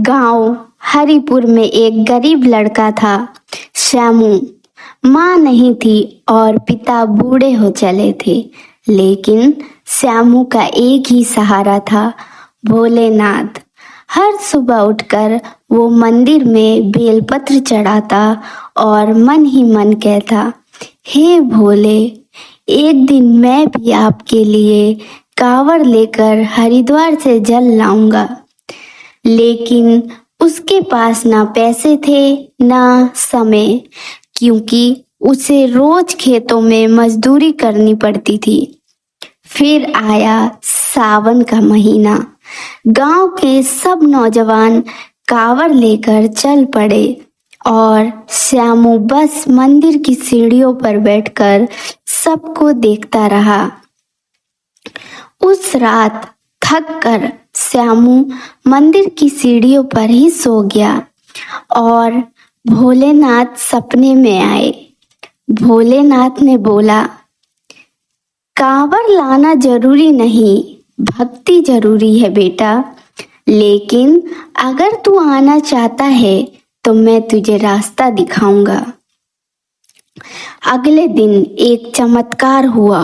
गांव हरिपुर में एक गरीब लड़का था, श्यामू। माँ नहीं थी और पिता बूढ़े हो चले थे, लेकिन श्यामू का एक ही सहारा था, भोलेनाथ। हर सुबह उठकर वो मंदिर में बेलपत्र चढ़ाता और मन ही मन कहता, हे भोले, एक दिन मैं भी आपके लिए कांवड़ लेकर हरिद्वार से जल लाऊंगा। लेकिन उसके पास ना पैसे थे ना समय, क्योंकि उसे रोज खेतों में मजदूरी करनी पड़ती थी। फिर आया सावन का महीना। गांव के सब नौजवान कांवड़ लेकर चल पड़े और श्यामू बस मंदिर की सीढ़ियों पर बैठकर सबको देखता रहा। उस रात थक कर श्यामू मंदिर की सीढ़ियों पर ही सो गया और भोलेनाथ सपने में आए। भोलेनाथ ने बोला, कांवड़ लाना जरूरी नहीं, भक्ति जरूरी है बेटा। लेकिन अगर तू आना चाहता है तो मैं तुझे रास्ता दिखाऊंगा। अगले दिन एक चमत्कार हुआ।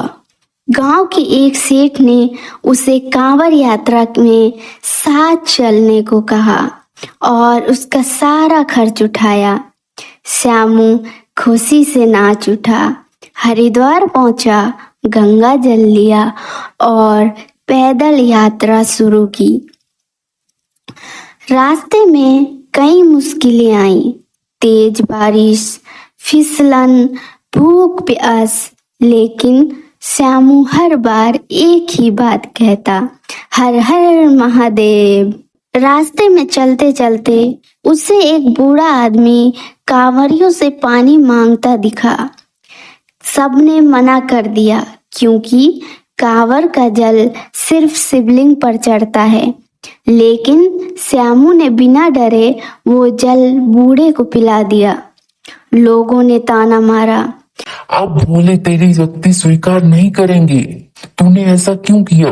गांव के एक सेठ ने उसे कांवड़ यात्रा में साथ चलने को कहा और उसका सारा खर्च उठाया। श्यामू खुशी से नाच उठा, हरिद्वार पहुंचा, गंगा जल लिया और पैदल यात्रा शुरू की। रास्ते में कई मुश्किलें आईं, तेज बारिश, फिसलन, भूख प्यास, लेकिन श्यामू हर बार एक ही बात कहता, हर हर महादेव। रास्ते में चलते चलते उसे एक बूढ़ा आदमी कांवड़ियों से पानी मांगता दिखा। सबने मना कर दिया, क्योंकि कांवड़ का जल सिर्फ शिवलिंग पर चढ़ता है। लेकिन श्यामू ने बिना डरे वो जल बूढ़े को पिला दिया। लोगों ने ताना मारा, अब भोले तेरी भक्ति स्वीकार नहीं करेंगे, तूने ऐसा क्यों किया?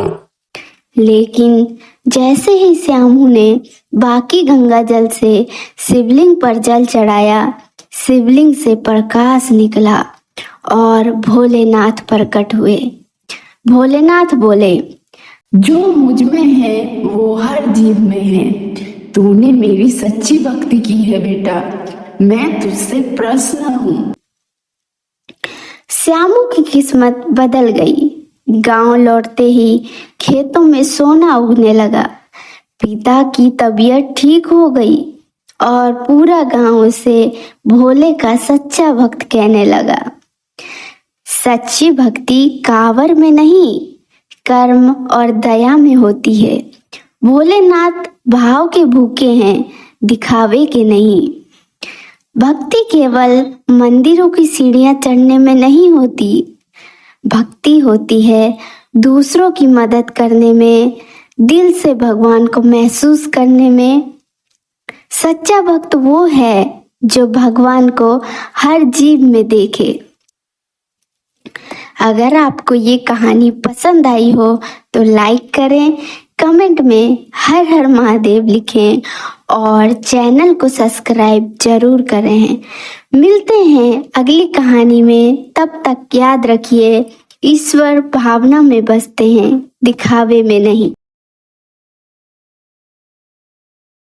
लेकिन जैसे ही श्यामू ने बाकी गंगा जल से शिवलिंग पर जल चढ़ाया, शिवलिंग से प्रकाश निकला और भोलेनाथ प्रकट हुए। भोलेनाथ बोले, जो मुझ में है वो हर जीव में है। तूने मेरी सच्ची भक्ति की है बेटा, मैं तुझसे प्रसन्न हूँ। श्यामू की किस्मत बदल गई। गांव लौटते ही खेतों में सोना उगने लगा। पिता की तबीयत ठीक हो गई और पूरा गांव उसे भोले का सच्चा भक्त कहने लगा। सच्ची भक्ति कांवड़ में नहीं, कर्म और दया में होती है। भोलेनाथ भाव के भूखे हैं, दिखावे के नहीं। भक्ति केवल मंदिरों की सीढ़ियां चढ़ने में नहीं होती, भक्ति होती है दूसरों की मदद करने में, दिल से भगवान को महसूस करने में। सच्चा भक्त वो है जो भगवान को हर जीव में देखे। अगर आपको ये कहानी पसंद आई हो तो लाइक करें, कमेंट में हर हर महादेव लिखें और चैनल को सब्सक्राइब जरूर करें। मिलते हैं अगली कहानी में, तब तक याद रखिए, ईश्वर भावना में बसते हैं, दिखावे में नहीं।